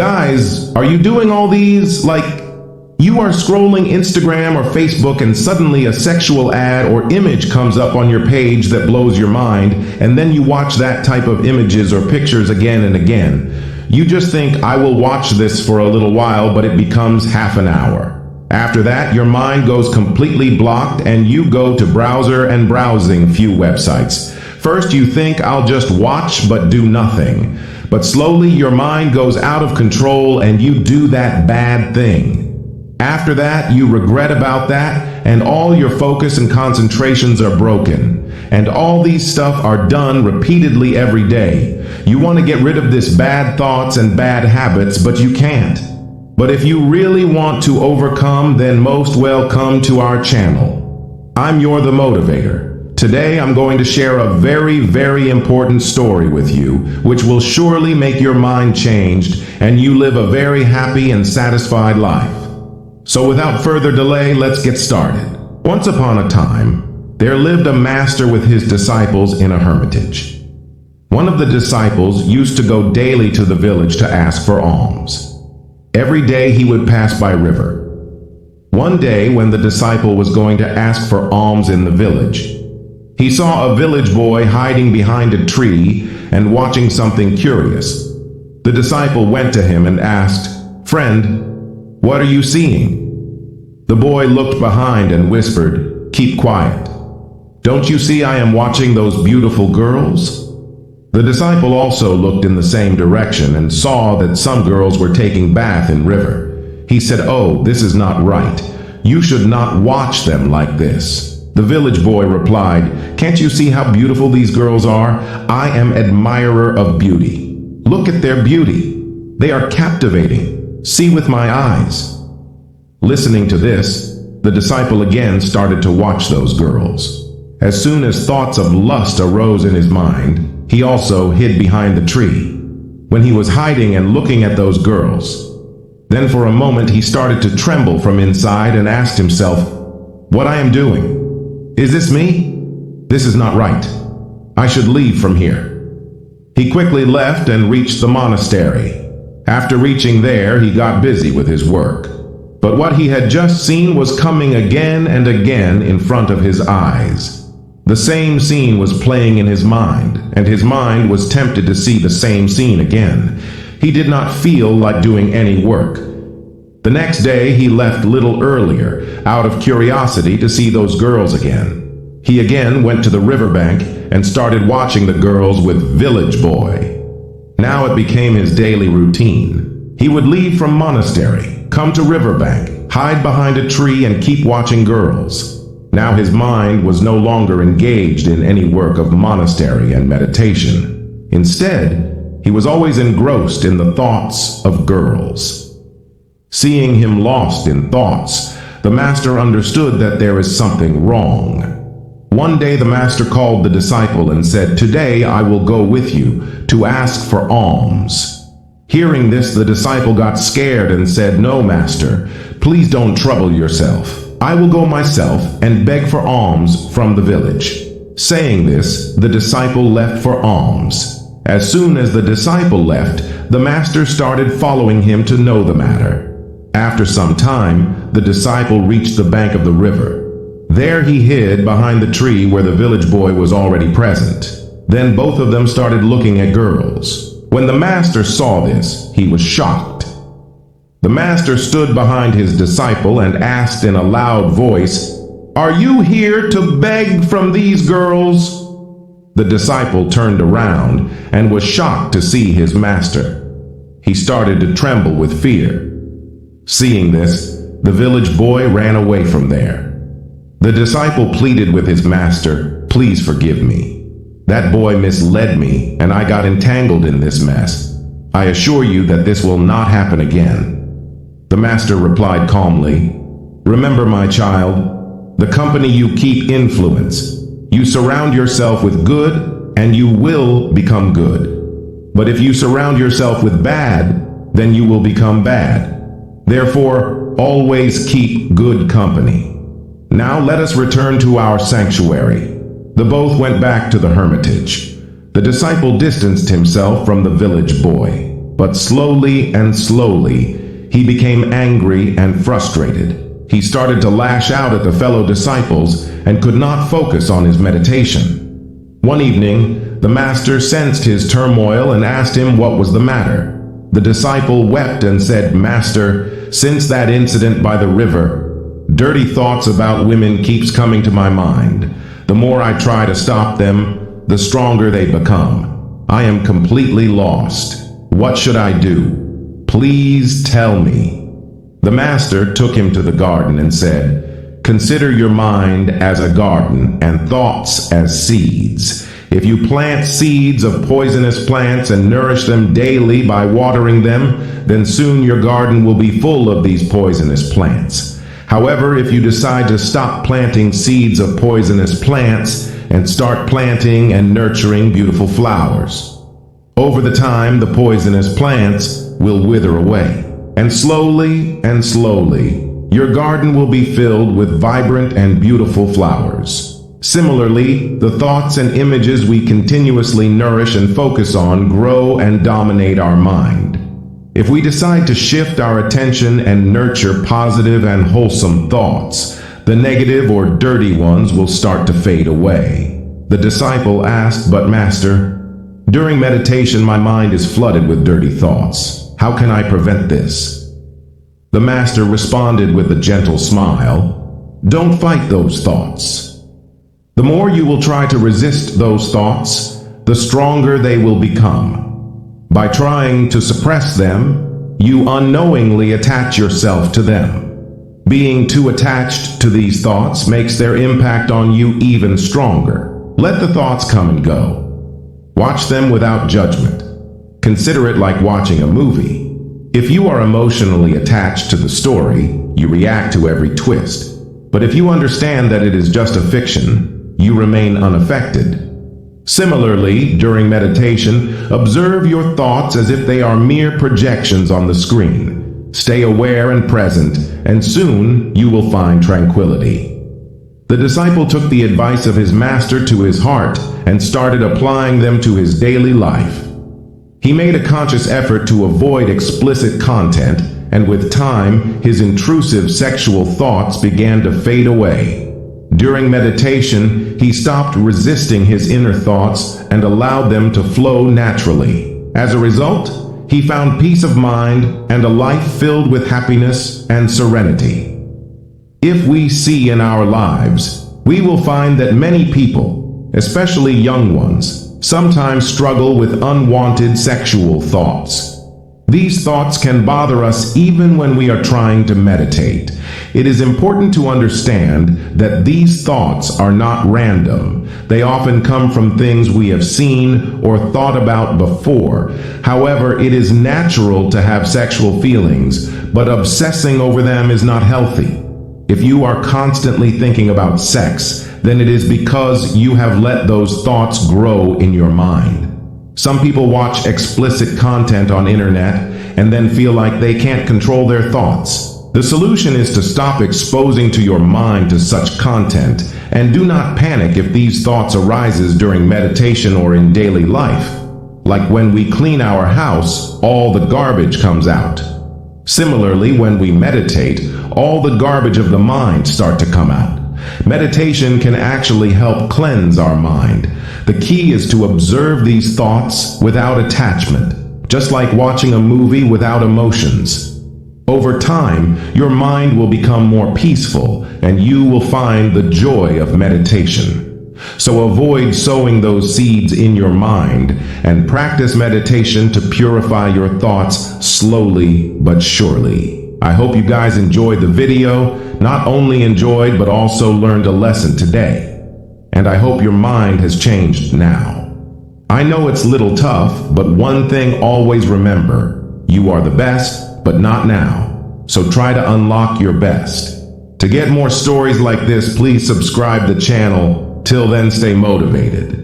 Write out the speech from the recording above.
Guys, are you doing all these? Like, you are scrolling Instagram or Facebook and suddenly a sexual ad or image comes up on your page that blows your mind, and then you watch that type of images or pictures again and again. You just think, I will watch this for a little while, but it becomes half an hour. After that, your mind goes completely blocked and you go to browser and browsing few websites. First you think, I'll just watch but do nothing. But slowly your mind goes out of control and you do that bad thing. After that, you regret about that, and all your focus and concentrations are broken. And all these stuff are done repeatedly every day. You want to get rid of this bad thoughts and bad habits, but you can't. But if you really want to overcome, then most welcome to our channel. I'm the Motivator. Today I'm going to share a very important story with you, which will surely make your mind changed and you live a very happy and satisfied life. So without further delay, let's get started. Once upon a time, there lived a master with his disciples in a hermitage. One of the disciples used to go daily to the village to ask for alms. Every day he would pass by river. One day when the disciple was going to ask for alms in the village, he saw a village boy hiding behind a tree and watching something curious. The disciple went to him and asked, "Friend, what are you seeing?" The boy looked behind and whispered, "Keep quiet. Don't you see I am watching those beautiful girls?" The disciple also looked in the same direction and saw that some girls were taking bath in river. He said, "Oh, this is not right. You should not watch them like this." The village boy replied, "Can't you see how beautiful these girls are? I am admirer of beauty. Look at their beauty. They are captivating. See with my eyes." Listening to this, the disciple again started to watch those girls. As soon as thoughts of lust arose in his mind, he also hid behind the tree. When he was hiding and looking at those girls, then for a moment he started to tremble from inside and asked himself, "What I am doing? Is this me? This is not right. I should leave from here." He quickly left and reached the monastery. After reaching there, he got busy with his work. But what he had just seen was coming again and again in front of his eyes. The same scene was playing in his mind, and his mind was tempted to see the same scene again. He did not feel like doing any work. The next day he left little earlier, out of curiosity to see those girls again. He again went to the riverbank and started watching the girls with village boy. Now it became his daily routine. He would leave from monastery, come to riverbank, hide behind a tree and keep watching girls. Now his mind was no longer engaged in any work of monastery and meditation. Instead, he was always engrossed in the thoughts of girls. Seeing him lost in thoughts, the master understood that there is something wrong. One day the master called the disciple and said, "Today I will go with you to ask for alms." Hearing this, the disciple got scared and said, "No, master, please don't trouble yourself. I will go myself and beg for alms from the village." Saying this, the disciple left for alms. As soon as the disciple left, the master started following him to know the matter. After some time, the disciple reached the bank of the river. There he hid behind the tree where the village boy was already present. Then both of them started looking at girls. When the master saw this, he was shocked. The master stood behind his disciple and asked in a loud voice, "Are you here to beg from these girls?" The disciple turned around and was shocked to see his master. He started to tremble with fear. Seeing this, the village boy ran away from there. The disciple pleaded with his master, "Please forgive me. That boy misled me and I got entangled in this mess. I assure you that this will not happen again." The master replied calmly, "Remember, my child, the company you keep influence. You surround yourself with good and you will become good. But if you surround yourself with bad, then you will become bad. Therefore, always keep good company." Now let us return to our sanctuary. The both went back to the hermitage. The disciple distanced himself from the village boy. But slowly and slowly, he became angry and frustrated. He started to lash out at the fellow disciples and could not focus on his meditation. One evening, the master sensed his turmoil and asked him what was the matter. The disciple wept and said, "Master, since that incident by the river, dirty thoughts about women keeps coming to my mind. The more I try to stop them, the stronger they become. I am completely lost. What should I do? Please tell me." The master took him to the garden and said, "Consider your mind as a garden and thoughts as seeds. If you plant seeds of poisonous plants and nourish them daily by watering them, then soon your garden will be full of these poisonous plants. However, if you decide to stop planting seeds of poisonous plants and start planting and nurturing beautiful flowers, over the time the poisonous plants will wither away. And slowly, your garden will be filled with vibrant and beautiful flowers." Similarly, the thoughts and images we continuously nourish and focus on grow and dominate our mind. If we decide to shift our attention and nurture positive and wholesome thoughts, the negative or dirty ones will start to fade away. The disciple asked, "But Master, during meditation my mind is flooded with dirty thoughts. How can I prevent this?" The master responded with a gentle smile, "Don't fight those thoughts. The more you will try to resist those thoughts, the stronger they will become. By trying to suppress them, you unknowingly attach yourself to them. Being too attached to these thoughts makes their impact on you even stronger. Let the thoughts come and go. Watch them without judgment. Consider it like watching a movie. If you are emotionally attached to the story, you react to every twist. But if you understand that it is just a fiction, you remain unaffected. Similarly, during meditation, observe your thoughts as if they are mere projections on the screen. Stay aware and present, and soon you will find tranquility. The disciple took the advice of his master to his heart and started applying them to his daily life. He made a conscious effort to avoid explicit content, and with time, his intrusive sexual thoughts began to fade away. During meditation, he stopped resisting his inner thoughts and allowed them to flow naturally. As a result, he found peace of mind and a life filled with happiness and serenity. If we see in our lives, we will find that many people, especially young ones, sometimes struggle with unwanted sexual thoughts. These thoughts can bother us even when we are trying to meditate. It is important to understand that these thoughts are not random. They often come from things we have seen or thought about before. However, it is natural to have sexual feelings, but obsessing over them is not healthy. If you are constantly thinking about sex, then it is because you have let those thoughts grow in your mind. Some people watch explicit content on internet and then feel like they can't control their thoughts. The solution is to stop exposing to your mind to such content, and do not panic if these thoughts arises during meditation or in daily life. Like when we clean our house, all the garbage comes out. Similarly, when we meditate, all the garbage of the mind start to come out. Meditation can actually help cleanse our mind. The key is to observe these thoughts without attachment, just like watching a movie without emotions. Over time, your mind will become more peaceful and you will find the joy of meditation. So avoid sowing those seeds in your mind and practice meditation to purify your thoughts slowly but surely. I hope you guys enjoyed the video, not only enjoyed but also learned a lesson today. And I hope your mind has changed now. I know it's a little tough, but one thing always remember, you are the best, but not now. So try to unlock your best. To get more stories like this, please subscribe the channel. Till then, stay motivated.